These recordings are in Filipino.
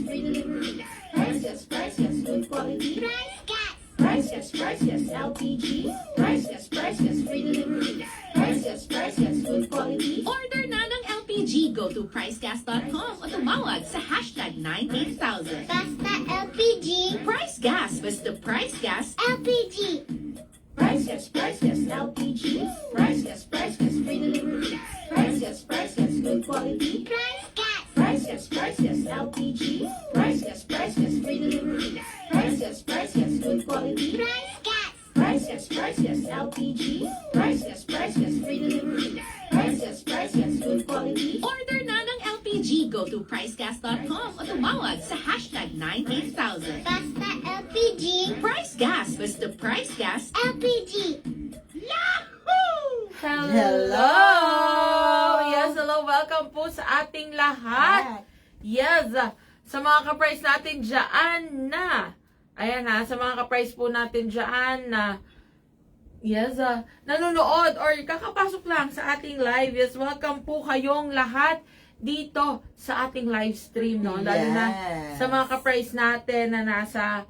free delivery. Price yes, good quality. Price yes, LPG. Price yes, free delivery. Price yes, good quality. Order na ng LPG. Go to pricegas.com o tumawag sa hashtag 98000. Basta LPG. Price Gas. Basta Price Gas. LPG. Price yes, LPG. Price yes, free delivery. Price yes, good quality. Price gas. Price yes, LPG. Price yes, free delivery. Price yes, good quality. Price gas. Price yes, LPG. Price yes, free delivery. Price yes, good quality. Order na ng LPG. Go to pricegas.com o tumawag sa hashtag 98000. Basta LPG. Price Gas. Basta Price Gas. LPG. Hello! Yes, hello. Welcome po sa ating lahat. Yes, sa mga ka-price natin dyan na. Ayan na, sa mga ka-price po natin dyan na. Yes, nanonood or kakapasok lang sa ating live. Yes, welcome po kayong lahat dito sa ating live stream, no? Lalo na sa mga ka-price natin na nasa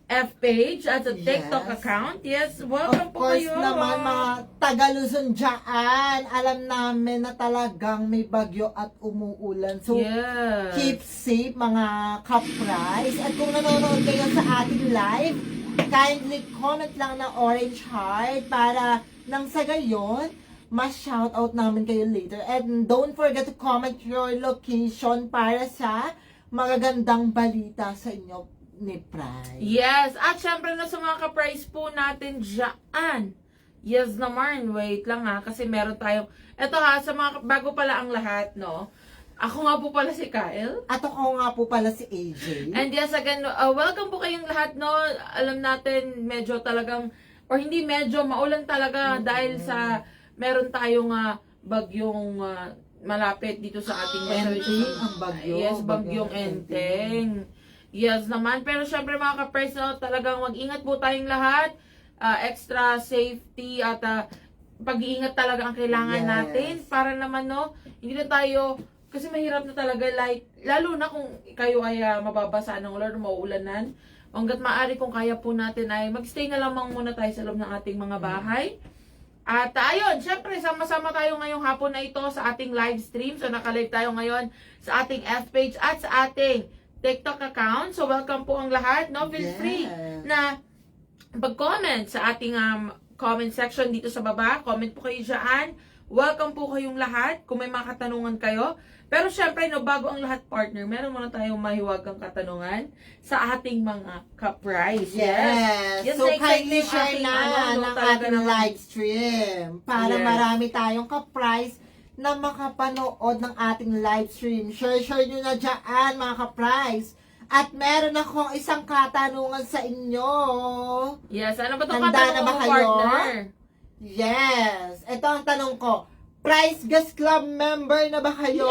F page at sa TikTok account. Yes, welcome Of po course kayo. naman, mga taga-Luzon dyan, alam namin na talagang may bagyo at umuulan. So, yes. keep safe mga ka-price. At kung nanonood kayo sa ating live, kindly comment lang ng orange heart para nang sa gayon, ma-shoutout namin kayo later. And don't forget to comment your location para sa magagandang balita sa inyo ni Price. Yes, at syempre na sa mga ka-price po natin dyan. Yes naman, wait lang ha, kasi meron tayong, eto ha, sa mga, bago pala ang lahat, no? Ako nga po pala si Kyle. At ako nga po pala si AJ. And yes, again, welcome po kayong lahat, no? Alam natin, medyo talagang, or hindi medyo, maulan talaga dahil sa, meron tayong bagyong malapit dito sa ating Enteng ang bagyo. Yes, bagyong Enteng. Yes naman, pero syempre mga ka-price, no, talagang mag-ingat po tayong lahat. Extra safety at pag-iingat talaga ang kailangan natin para naman, no, hindi na tayo, kasi mahirap na talaga, like, lalo na kung kayo ay mababasa ng ulan o mauulanan. Hanggat maaari kung kaya po natin ay magstay na lamang muna tayo sa loob ng ating mga bahay. At ayun, syempre, sama-sama tayo ngayong hapon na ito sa ating live stream. So nakalive tayo ngayon sa ating F page at sa ating TikTok account. So welcome po ang lahat, no? Feel free na pag-comment sa ating comment section dito sa baba. Comment po kayo dyan. Welcome po kayong lahat kung may mga katanungan kayo. Pero syempre, no, bago ang lahat, partner, meron muna tayong mahiwagang katanungan sa ating mga ka-price. Yes. So, kindly share na ng ating live stream para marami tayong ka-price na makapanood ng ating live stream. Share nyo na dyan, mga ka-price. At meron akong isang katanungan sa inyo. Yes, ano ba itong Handa katanungan na ba mo, kayo? partner? Yes. Ito ang tanong ko. Price Gas Club member na ba kayo?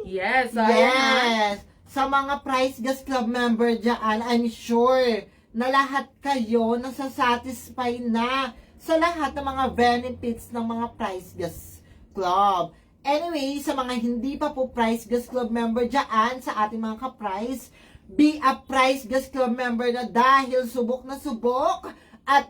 Yes, so ayan na. Yes. Sa mga Price Gas Club member dyan, I'm sure na lahat kayo nasasatisfy na sa lahat ng mga benefits ng mga Price Gas Club. Anyway, sa mga hindi pa po Price Gas Club member dyan, sa ating mga ka-price, be a Price Gas Club member na dahil subok na subok at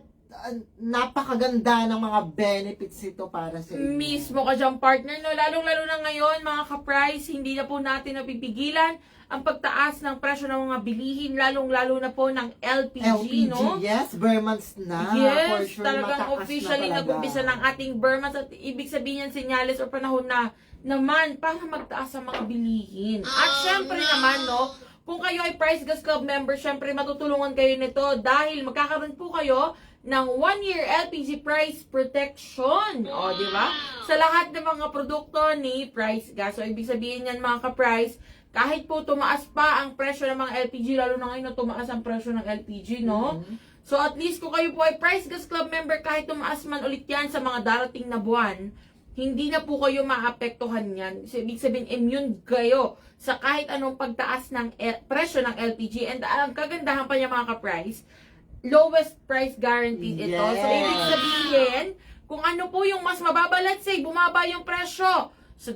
napakaganda ng mga benefits ito para sa inyo. Mismo ka dyan, partner, no? Lalong-lalo na ngayon, mga ka-price, hindi na po natin napipigilan ang pagtaas ng presyo ng mga bilihin, lalong-lalo na po ng LPG, no? Yes, Bermans na. Yes, For sure, talagang mataas officially na talaga. nag-umpisa ng ating Burmans at ibig sabihin yan senyales o panahon na naman para magtaas ang mga bilihin. At syempre naman, no, kung kayo ay Price Gas Club member, syempre matutulungan kayo nito dahil magkakaroon po kayo ng 1-year LPG price protection. O, di ba? Sa lahat ng mga produkto ni Price Gas. So, ibig sabihin yan, mga ka-price, kahit po tumaas pa ang presyo ng mga LPG, lalo na ngayon na tumaas ang presyo ng LPG, no? So, at least kung kayo po ay Price Gas Club member, kahit tumaas man ulit yan sa mga darating na buwan, hindi na po kayo maapektuhan yan. So, ibig sabihin, immune kayo sa kahit anong pagtaas ng presyo ng LPG. And ang kagandahan pa niya, mga ka-price, lowest price guaranteed ito. Yes. So, ibig sabihin, kung ano po yung mas mababa, let's say, bumaba yung presyo sa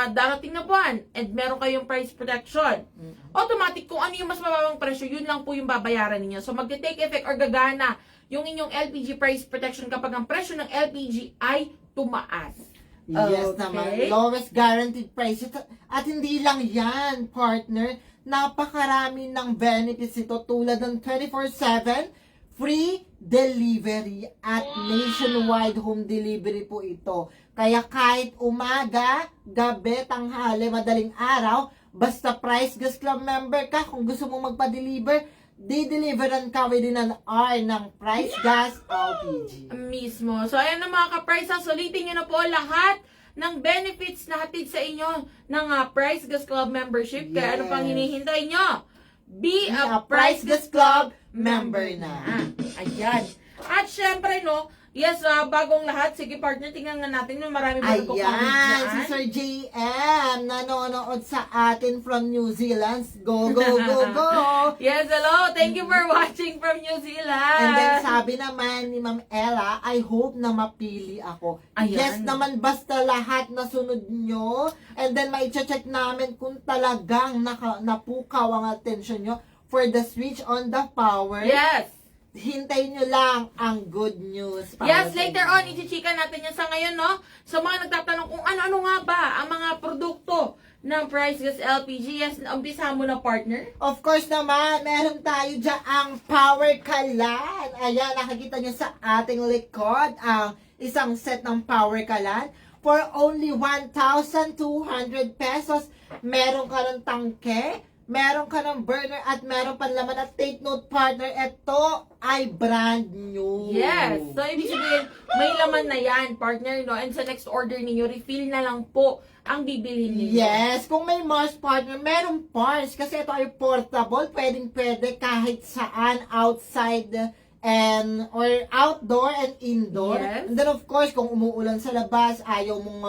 darating na buwan and meron kayong price protection, automatic kung ano yung mas mababang presyo, yun lang po yung babayaran ninyo. So magte-take effect or gagana yung inyong LPG price protection kapag ang presyo ng LPG ay tumaas. Yes Okay. naman, lowest guaranteed price. At hindi lang yan, partner. Napakarami ng benefits ito tulad ng 24/7 free delivery at nationwide home delivery po ito. Kaya kahit umaga, gabi, tanghali, madaling araw, basta Price Gas Club member ka, kung gusto mong magpa-deliver, di-deliveran ka within an hour ng Price Gas LPG. Mismo. So, ayan na mga ka-price, sulitin nyo na po lahat ng benefits na hatid sa inyo ng Price Gas Club membership. Kaya ano pang Yes. hinihintay nyo? Be A a Price Gas Club member na. Ayan. At syempre, no, yes, bagong lahat. Sige, partner, tingnan nga natin. Marami ba nagko-comment Ayan, si dyan? Sir JM, nanonood sa atin from New Zealand. Go, go, go, go! Yes, hello. Thank you for watching from New Zealand. And then sabi naman ni Ma'am Ella, I hope na mapili ako. Ayan. Yes naman, basta lahat na sunod nyo. And then mai-check namin kung talagang napukaw ang attention nyo for the switch on the power. Yes. Hintayin nyo lang ang good news. para Yes, sa later inyo. on, ichichika natin yan sa ngayon, no? Sa mga nagtatanong kung ano-ano nga ba ang mga produkto ng Price Gas LPG. Yes, umpisa mo na, partner. Of course naman, meron tayo dyan ang Power Kalan. Ayan, nakikita nyo sa ating likod ang isang set ng Power Kalan. For only 1,200 pesos, meron ka ng tangke, meron ka ng burner, at meron pa laman. At take note, partner, ito ay brand new. Yes. So, ibig sabihin, may laman na yan, partner, no? And sa next order ninyo, refill na lang po ang bibilhin ninyo. Yes, kung may Mars partner, meron parts. Kasi ito ay portable, pwede kahit saan, outside and or outdoor and indoor. Yes. And then of course, kung umuulan sa labas, ayaw mong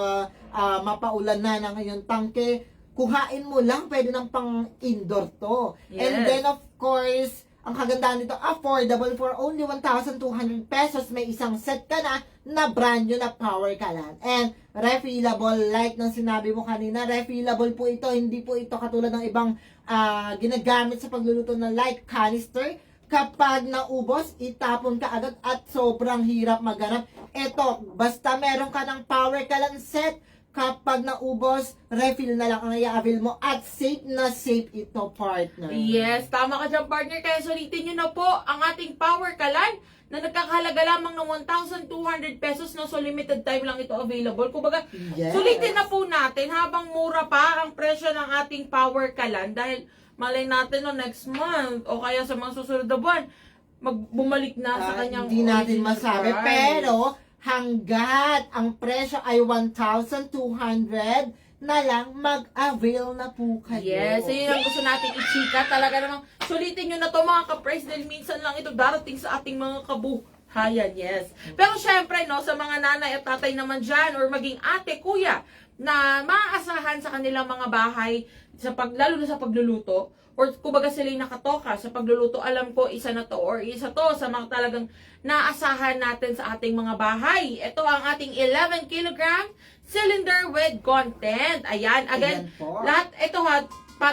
mapaulan na ng iyong tangke, kuhain mo lang, pwede ng pang indoor to. Yes. And then of course, ang kagandahan nito, affordable for only 1,200 pesos. May isang set ka na brand new na Power Kalan. And refillable, like ng sinabi mo kanina, refillable po ito. Hindi po ito katulad ng ibang ginagamit sa pagluluto na like canister. Kapag naubos, itapon ka agad at sobrang hirap maghanap. Ito, basta meron ka ng Power Kalan set, kapag naubos, refill na lang ang i-avail mo at safe na safe ito, partner. Yes, tama ka dyan, partner. Kaya sulitin nyo na po ang ating Power Kalan na nagkakahalaga lamang ng 1,200 pesos na so limited time lang ito available. Kumbaga, Yes. sulitin na po natin habang mura pa ang presyo ng ating Power Kalan dahil malay natin no next month o kaya sa mga susunod na buwan bumalik na sa kanyang Hindi natin original masabi, price. pero hanggat ang presyo ay 1,200 na lang, mag-avail na po kayo. Yes, so yun ang gusto natin i-chika. Talaga namang sulitin nyo na to mga ka-price dahil minsan lang ito darating sa ating mga kabuhayan. Yes. Pero syempre, no, sa mga nanay at tatay naman dyan or maging ate, kuya, na maaasahan sa kanilang mga bahay, lalo na sa pagluluto, or kumbaga sila yung nakatoka sa pagluluto, alam ko isa na to or isa to sa mga talagang naasahan natin sa ating mga bahay. Ito ang ating 11 kilogram cylinder with content. Ayan, again, Ayan po. lahat, ito ha,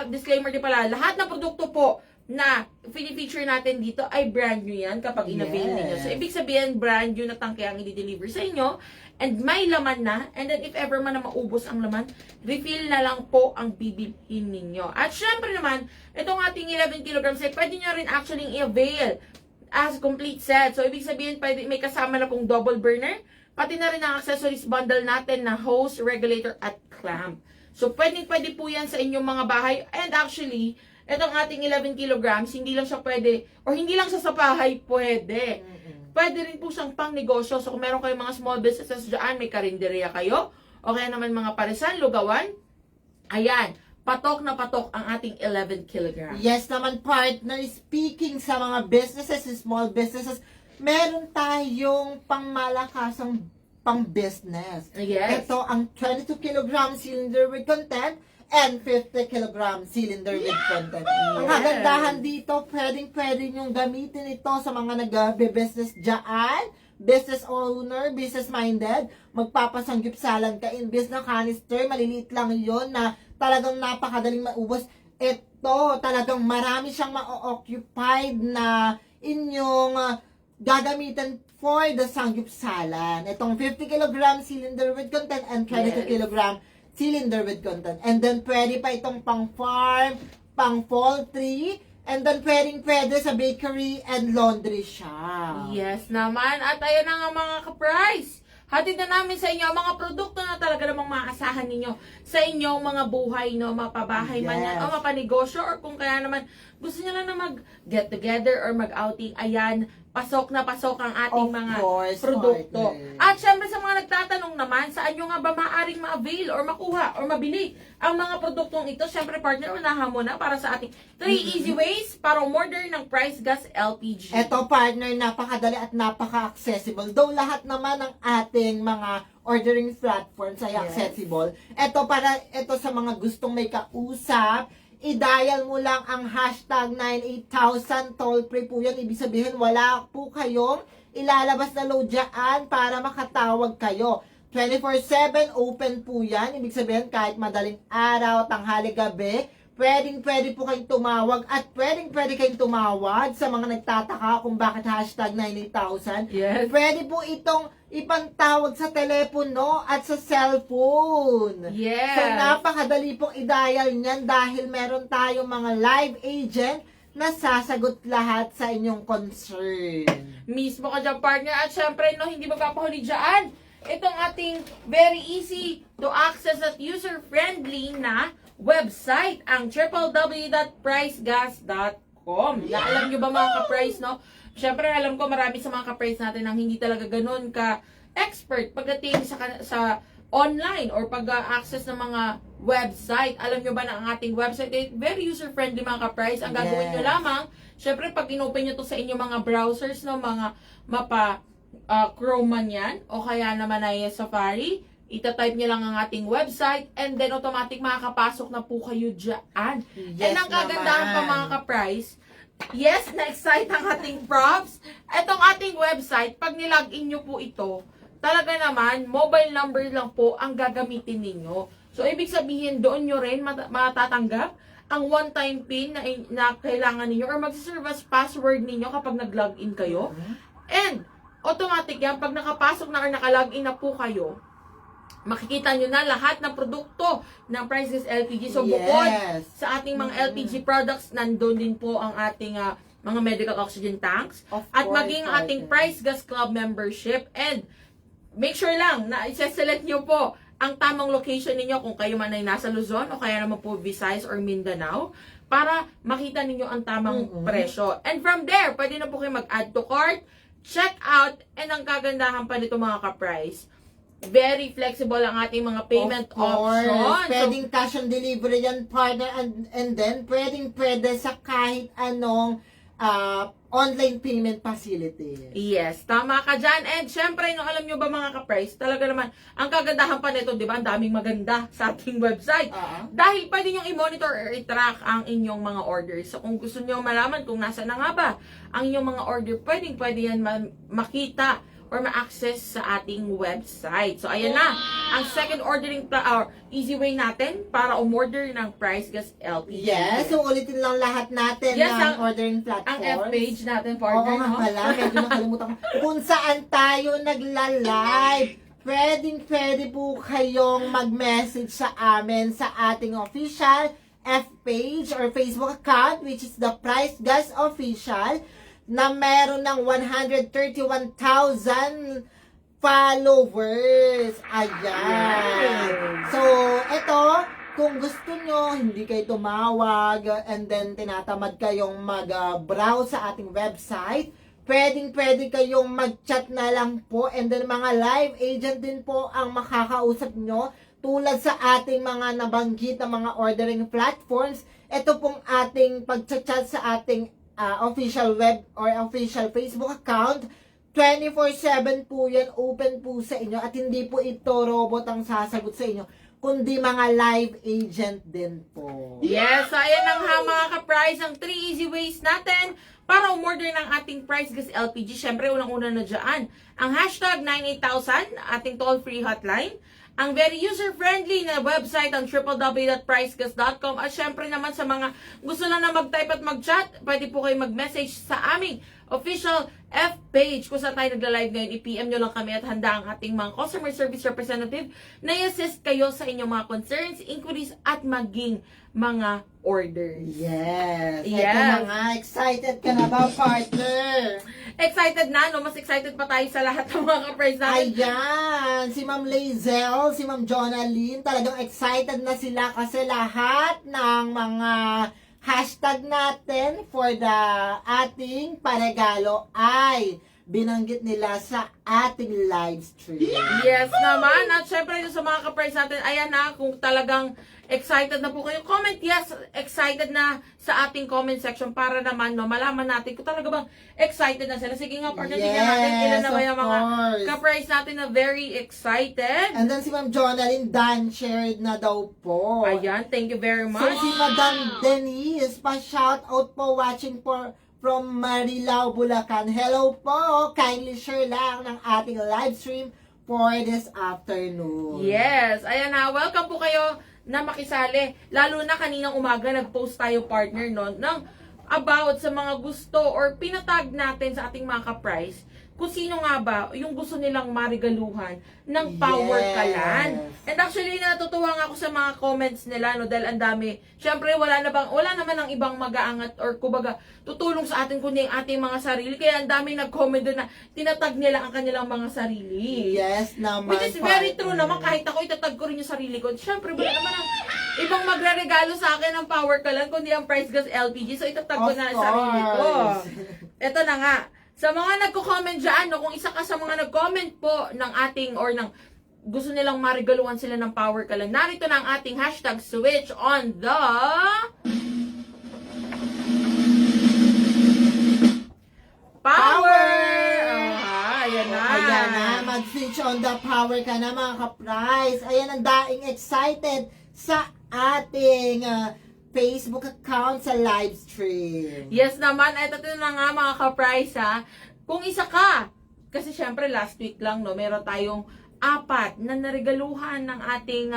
disclaimer din pala, lahat ng produkto po na feature natin dito ay brand new yan kapag in-avail Yes. ninyo. So, ibig sabihin, brand new na tangke ang i-deliver sa inyo and may laman na, and then if ever man na maubos ang laman, refill na lang po ang bibilhin ninyo. At syempre naman, itong ating 11 kg set, pwede nyo rin actually i-avail as complete set. So, ibig sabihin, pwede, may kasama na pong double burner, pati na rin ang accessories bundle natin na hose, regulator, at clamp. So, pwede po yan sa inyong mga bahay. And actually, itong ating 11 kilograms, hindi lang siya pwede, or hindi lang siya sa bahay pwede. Pwede rin po siyang pang negosyo. So, kung meron kayong mga small businesses dyan, may karinderya kayo, o kaya naman mga parisan, lugawan, ayan, patok na patok ang ating 11 kilograms. Yes naman, partner, speaking sa mga businesses, small businesses, meron tayong pangmalakasang pang-business. Yes. Ito ang 22 kilogram cylinder with content and 50 kilogram cylinder with content. Ang kagandahan dito, pwedeng-pwede nyong gamitin ito sa mga nag-business dyan. business owner, business-minded, magpapasanggip-salan ka, imbes na canister, maliliit lang yon na talagang napakadaling maubos. Ito, talagang marami siyang ma-occupied na inyong gagamitan for the sanggip-salan. Itong 50 kg cylinder with content and 22 kg cylinder with content. And then, pwede pa itong pang-farm, pang-poultry, and then pwede sa bakery and laundry shop. Yes naman. At ayan na nga mga ka-price. Hatid na namin sa inyo ang mga produkto na talaga namang maasahan ninyo sa inyong mga buhay, no? Mapabahay man yan, Yes. o mapanegosyo, or kung kaya naman gusto nyo lang na mag-get together or mag-outing. Ayan, pasok na pasok ang ating Of mga course, produkto. partner. At syempre sa mga nagtatanong naman, saan nyo nga ba maaaring ma-avail or makuha or mabili ang mga produktong ito? Syempre partner, unahan mo na para sa ating 3 easy ways para umorder ng Price Gas LPG. Ito, partner, napakadali at napaka-accessible. Though lahat naman ng ating mga ordering platforms ay Yes. accessible. Ito sa mga gustong may kausap, i-dial mo lang ang hashtag 98000 toll free po yan. Ibig sabihin, wala po kayong ilalabas na load dyan para makatawag kayo. 24/7 open po yan. Ibig sabihin, kahit madaling araw, tanghali, gabi, pwede po kayong tumawag at pwede kayong tumawag sa mga nagtataka kung bakit hashtag 98000. Yes. Pwede po itong ipantawag sa telepono at sa cellphone. Yes. So, napakadali pong i-dial niyan dahil meron tayong mga live agent na sasagot lahat sa inyong concern. Mismo ka dyan, partner. At syempre, no, hindi magpapahuli dyan. Itong ating very easy to access at user-friendly na website, ang www.pricegas.com. Na alam nyo ba mga ka-price, no? Syempre, alam ko marami sa mga ka-price natin ang hindi talaga ganun ka-expert pagdating sa online or pag-access ng mga website. Alam nyo ba na ang ating website ay very user-friendly mga ka-price? Ang gagawin nyo Yes. lamang, syempre, pag inopen nyo to sa inyong mga browsers, no, mga mapa Chrome man yan, o kaya naman ay Safari, itatype nyo lang ang ating website, and then automatic makakapasok na po kayo dyan. Yes And ang kagandahan pa naman. mga ka-price, yes, na-excite ang ating props. Itong ating website, pag nilogin nyo po ito, talaga naman, mobile number lang po ang gagamitin ninyo. So, ibig sabihin, doon nyo rin matatanggap ang one-time PIN na kailangan ninyo or magsiserve as password ninyo kapag nag-login kayo. And, automatic yan, pag nakapasok na or nakalogin na po kayo, makikita nyo na lahat ng produkto ng Price Gas LPG. So, bukod Yes. sa ating mga LPG products, nandun din po ang ating mga medical oxygen tanks Of at course, maging ating partner. Price Gas Club membership. And make sure lang na i-select nyo po ang tamang location ninyo kung kayo man ay nasa Luzon o kaya naman po Visayas or Mindanao para makita ninyo ang tamang presyo. And from there, pwede na po kayo mag-add to cart, check out, and ang kagandahan pa nito mga ka-price, very flexible ang ating mga payment Of course. options. So, Pwedeng cash on delivery yan, partner. And then, pwede sa kahit anong online payment facility. yes, tama ka dyan. And syempre, no, alam nyo ba mga ka-price, talaga naman, ang kagandahan pa nito, di ba, ang daming maganda sa ating website. Dahil pwede nyo i-monitor or i-track ang inyong mga orders. So, kung gusto nyo malaman kung nasa na nga ba ang inyong mga order, pwede yan makita or ma-access sa ating website. So, ayan na, ang second ordering or easy way natin para umorder ng Price Gas LPG. Yes, so ulitin lang lahat natin Yes, ng ang- ordering platforms. Ang F-page natin, Oo partner, nga no? pala, medyo nakalimutan ko. Kung saan tayo nagla-live, pwede po kayong mag-message sa amin sa ating official F-page or Facebook account, which is the Price Gas Official, na meron ng 131,000 followers. Ayan. So, ito, kung gusto nyo, hindi kayo tumawag, and then tinatamad kayong mag-browse sa ating website, pwede kayong mag-chat na lang po, and then mga live agent din po ang makakausap nyo, tulad sa ating mga nabanggit na mga ordering platforms. Ito pong ating pag-chat sa ating official web or official Facebook account, 24/7 po yan, open po sa inyo, at hindi po ito robot ang sasagot sa inyo, kundi mga live agent din po. Yes, so ayan ang mga ka-price, ang 3 easy ways natin para umorder ng ating Price Gas LPG. Syempre, unang-una na dyan, ang hashtag 98000, ating toll-free hotline, ang very user-friendly na website, ang www.pricegas.com, at syempre naman sa mga gusto lang na mag-type at mag-chat, pwede po kayo mag-message sa aming official F page kung saan tayo nagla-live ngayon. I-PM nyo lang kami at handa ang ating mga customer service representative na i-assist kayo sa inyong mga concerns, inquiries, at maging mga orders. Yes. Yes. Ito na nga, excited ka na ba, partner? Excited na, no? Mas excited pa tayo sa lahat ng mga ka-price natin. Ayan, si Ma'am Lazel, si Ma'am Jonalyn, talagang excited na sila kasi lahat ng mga hashtag natin for the ating paregalo ay binanggit nila sa ating live stream. Yes naman. At syempre sa mga ka-price natin, ayan na, kung talagang excited na po kayo, comment yes, excited na sa ating comment section para naman, no, malaman natin kung talaga bang excited na sila. Sige nga, partner, tingnan natin ilan na ba yung mga course. ka-price natin na very excited. And then si Ma'am Jonalyn, done shared na daw po. Ayan, thank you very So much. si Madam Denise, pa-shout out po watching from Marilao, Bulacan. Hello po, kindly share lang ng ating live stream for this afternoon. Yes, ayan na, welcome po kayo na makisali. Lalo na kaninang umaga, nag-post tayo, partner, no, ng about sa mga gusto or pinatag natin sa ating mga ka-price kung sino nga ba yung gusto nilang marigaluhan ng Power Yes. Kalan. And actually, natutuwa nga ako sa mga comments nila, no, dahil ang dami. Syempre, wala naman ang ibang mag-aangat or kumbaga tutulong sa atin kundi ang ating mga sarili. Kaya ang dami nag-comment doon na tinatag nila ang kanilang mga sarili. Yes naman, Which is very partner. true naman, kahit ako itatag ko rin yung sarili ko. Siyempre, wala naman ang ibang magre-regalo sa akin ng Power Kalan, kundi ang Price Gas LPG. So, itatag ko Of na ang sarili ko. course. Ito na nga. Sa mga nagko-comment dyan, no, kung isa ka sa mga nag-comment po ng ating or ng gusto nilang marigaluhan sila ng Power Kalan, narito na ang ating hashtag switch on the Power! Ayan na. Ayan na, mag-switch on the power ka na mga ka-price. Ayan ang daing excited sa ating Facebook account sa live stream. Yes naman, ito na nga mga ka-price ha. Kung isa ka, kasi syempre last week lang, no, meron tayong 4 na naregaluhan ng ating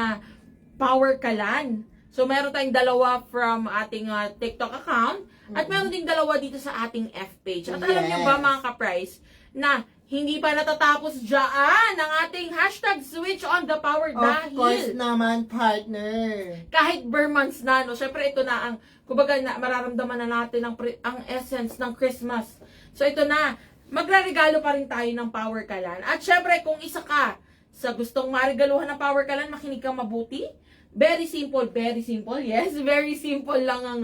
Power Kalan. So meron tayong 2 from ating TikTok account at meron ding 2 dito sa ating F page. At alam nyo ba mga ka-price na hindi pa natatapos dyan ang ating hashtag switch on the power Of dahil course naman, partner. kahit bare months na, no, syempre ito na ang, kumbaga, mararamdaman na natin ang essence ng Christmas. So ito na, magre-regalo pa rin tayo ng Power Kalan. At syempre, kung isa ka sa gustong marigaluhan ng Power Kalan, makinig kang mabuti. Very simple, yes, very simple lang ang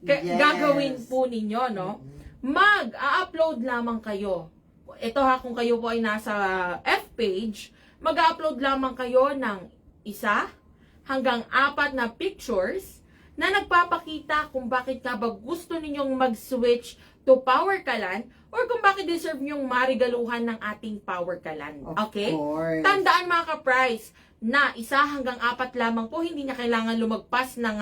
Yes. gagawin po ninyo, no? Mag-upload lamang kayo. Ito ha, kung kayo po ay nasa F page, mag-upload lamang kayo ng 1 hanggang 4 na pictures na nagpapakita kung bakit nga ba gusto ninyong mag-switch to Power Kalan or kung bakit deserve nyong marigaluhan ng ating Power Kalan. Okay? Of course. Tandaan mga ka-price na 1 hanggang 4 lamang po, hindi niya kailangan lumagpas ng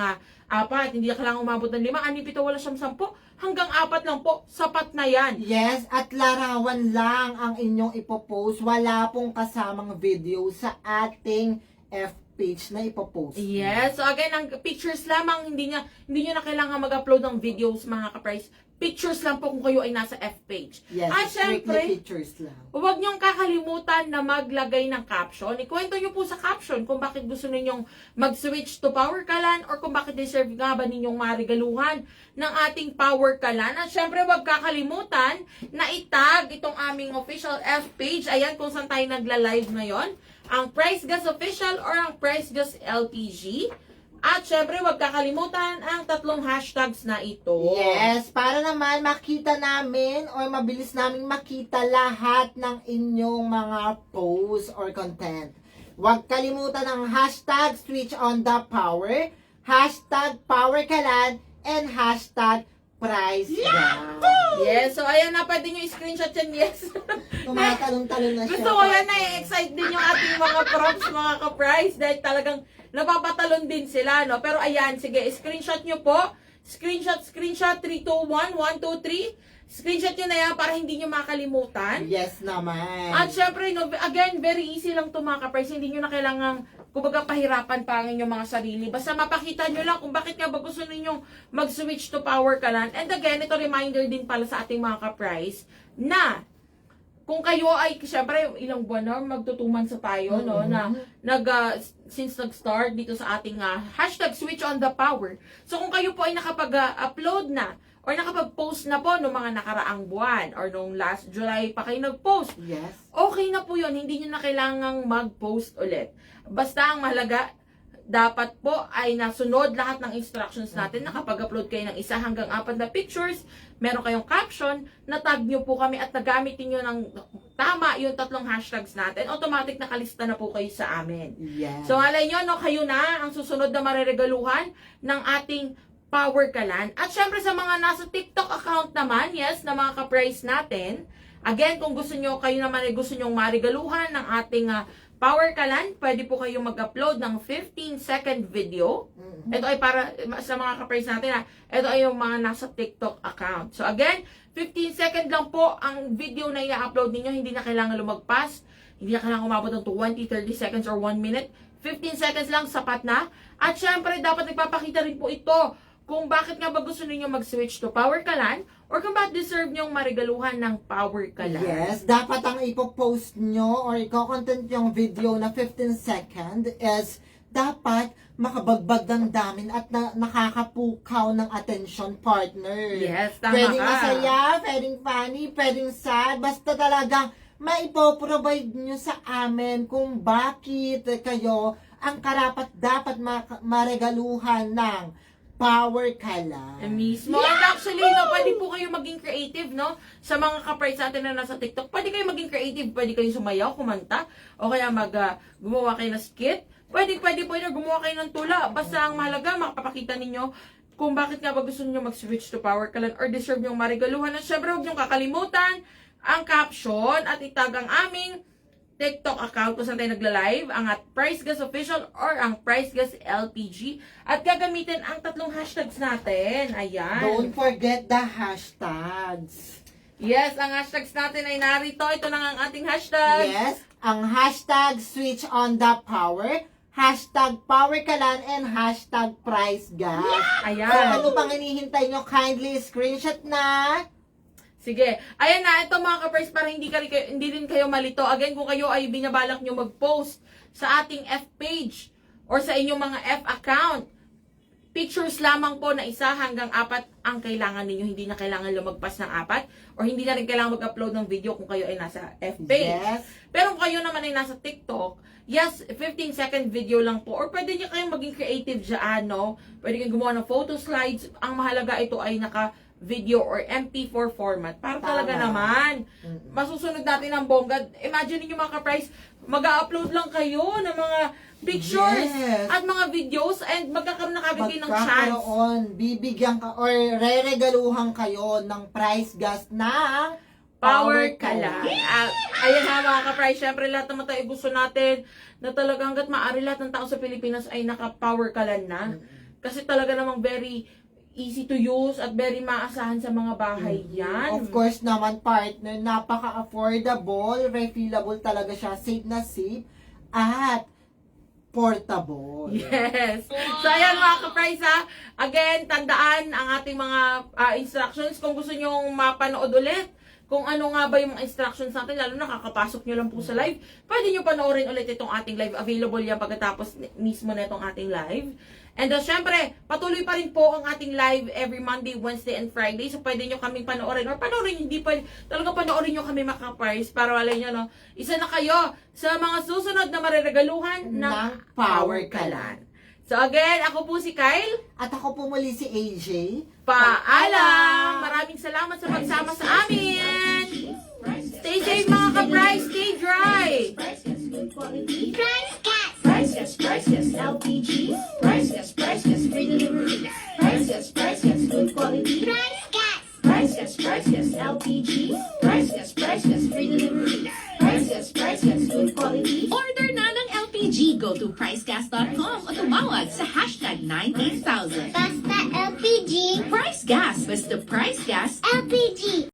4, hindi niya kailangan umabot ng 5, 6, 7, 10, hanggang 4 lang po, sapat na yan. Yes, at larawan lang ang inyong ipopost. Wala pong kasamang video sa ating F page na ipopost. Yes, so again, ang pictures lamang, hindi nyo na kailangan mag-upload ng videos mga ka-price. Pictures lang po kung kayo ay nasa F page. Yes, At strictly syempre, pictures lang. huwag niyong kakalimutan na maglagay ng caption. Ikwento niyo po sa caption kung bakit gusto ninyong mag-switch to Power Kalan or kung bakit deserve nga ba ninyong marigaluhan ng ating Power Kalan. At syempre, huwag kakalimutan na itag itong aming official F page. Ayan kung saan tayo nagla-live ngayon. Ang Price Gas Official or ang Price Gas LPG. At syempre, huwag kakalimutan ang 3 hashtags na ito. Yes, para naman makita namin or mabilis namin makita lahat ng inyong mga posts or content. Huwag kalimutan ang hashtag switch on the power, hashtag Power Kalan, and hashtag price down. Yes, so ayan na, pwede nyo i-screenshot yan, yes. Tumatalon-talon na siya. Gusto ko yan, na-excite din yung ating mga props, mga ka-price, dahil talagang napapatalon din sila, no? Pero ayan, sige, screenshot nyo po. Screenshot, 3, 2, 1, 1, 2, 3. screenshot nyo na yan para hindi nyo makalimutan. Yes naman. At syempre, no, again, very easy lang ito mga ka-price. Hindi nyo na kailangang, kumbaga, pahirapan pa ang inyong mga sarili. Basta mapakita nyo lang kung bakit nga ba gusto ninyong mag-switch to Power Kalan. And again, ito reminder din pala sa ating mga ka-price na kung kayo ay, syempre, ilang buwan na, magtutuman sa tayo, no, na since nag-start dito sa ating hashtag switch on the power. So, kung kayo po ay nakapag-upload na, or nakapag-post na po noong mga nakaraang buwan, or noong last July pa kayo nag-post, Yes. okay na po yun, hindi nyo na kailangang mag-post ulit. Basta ang mahalaga, dapat po ay nasunod lahat ng instructions natin. Nakapag-upload kayo ng 1 hanggang 4 na pictures, meron kayong caption, natag nyo po kami at nagamitin nyo ng tama yung 3 hashtags natin, automatic nakalista na po kayo sa amin. Yes. So, alay nyo, no, kayo na ang susunod na mareregaluhan ng ating Power Kalan. At syempre sa mga nasa TikTok account naman, yes, na mga ka-price natin, again, kung gusto nyo, kayo naman ay gusto nyo maregaluhan ng ating Power Kalan, pwede po kayong mag-upload ng 15-second video. Ito ay para sa mga ka-price natin, ito ay yung mga nasa TikTok account. So again, 15-second lang po ang video na i-upload ninyo, hindi na kailangan lumagpas, hindi na kailangan umabot ng 20, 30 seconds or 1 minute. 15 seconds lang, sapat na. At syempre, dapat nagpapakita rin po ito kung bakit nga ba gusto ninyo mag-switch to Power Kalan or kung bakit deserve nyong marigaluhan ng Power Kalan. Yes, dapat ang ipopost nyo or i-content yung video na 15 second is dapat makabagbag ng damin at nakakapukaw ng attention partner. Yes, tama Pwedeng ka. masaya, pwedeng funny, pwedeng sad, basta talagang maipoprovide nyo sa amin kung bakit kayo ang karapat dapat maregaluhan ng Power Kalan. Mismo. And actually, no, pwede po kayo maging creative, no? Sa mga ka-price natin na nasa TikTok, pwede kayo maging creative. Pwede kayo sumayaw, kumanta, o kaya gumawa kayo ng skit. Pwede po na gumawa kayo ng tula. Basta ang mahalaga, makapapakita ninyo kung bakit nga ba gusto niyo mag-switch to Power Kalan or deserve nyo marigaluhan. At syempre, huwag nyo kakalimutan ang caption at itag ang aming TikTok account kung saan tayo nagla-live, ang at Price Gas Official or ang Price Gas LPG. At gagamitin ang 3 hashtags natin. Ayan. Don't forget the hashtags. Yes, ang hashtags natin ay narito. Ito na nga ang ating hashtag. Yes, ang hashtag switch on the power, hashtag Power Kalan, and hashtag Price Gas. Ayan. So, ano pang hinihintay nyo? Kindly screenshot na. Sige. Ayan na, ito mga ka-price para hindi rin kayo malito. Again, kung kayo ay binabalak nyo mag-post sa ating F page or sa inyong mga F account, pictures lamang po na 1 hanggang 4 ang kailangan ninyo. Hindi na kailangan lumagpas ng 4 or hindi na rin kailangan mag-upload ng video kung kayo ay nasa F page. Yes. Pero kung kayo naman ay nasa TikTok, yes, 15-second video lang po. Or pwede nyo kayong maging creative dyan, no? Pwede kayong gumawa ng photo slides. Ang mahalaga ito ay naka-video or MP4 format. Para talaga naman, masusunod natin ang bongga. Imagine niyo mga ka-price, mag-upload lang kayo ng mga pictures Yes. at mga videos and magkakaroon na kagad kayo ng chance. Magkakaroon, bibigyan ka or reregaluhan kayo ng price gas ng Power Kalan. Ayan ha mga ka-price, syempre lahat naman tayo gusto natin na talaga hanggat maaari lahat ng tao sa Pilipinas ay naka-Power Kalan na. Kasi talaga namang very easy to use at very maasahan sa mga bahay yan. Of course naman, partner, napaka-affordable, refillable talaga siya, safe na safe, at portable. Yes. So, ayan mga ka-price ha. Again, tandaan ang ating mga instructions. Kung gusto nyong mapanood ulit, kung ano nga ba yung mga instructions natin, lalo na kakapasok nyo lang po sa live, pwede nyo panoorin ulit itong ating live. Available yan pagkatapos mismo na itong ating live. And syempre, patuloy pa rin po ang ating live every Monday, Wednesday, and Friday. So, pwede nyo kaming panoorin. Or panoorin, hindi pwede. Talagang panoorin nyo kami mga-price para wala nyo, no? Isa na kayo sa mga susunod na mareregaluhan ng Power Kalan. So, again, ako po si Kyle. At ako po muli si AJ. Paalam! Maraming salamat sa pagsama sa amin! Stay safe mga ka-price! Stay dry! Price Gas, good quality. Price Gas. Price Gas, LPG. Price Gas, free delivery. Price Gas, good quality. Price Gas. Price Gas, LPG. Price Gas, free delivery. Price Gas, good quality. Order na ng LPG. Go to pricegas.com o tumawag sa hashtag 98000. Basta LPG. Price Gas. Basta Price Gas. LPG.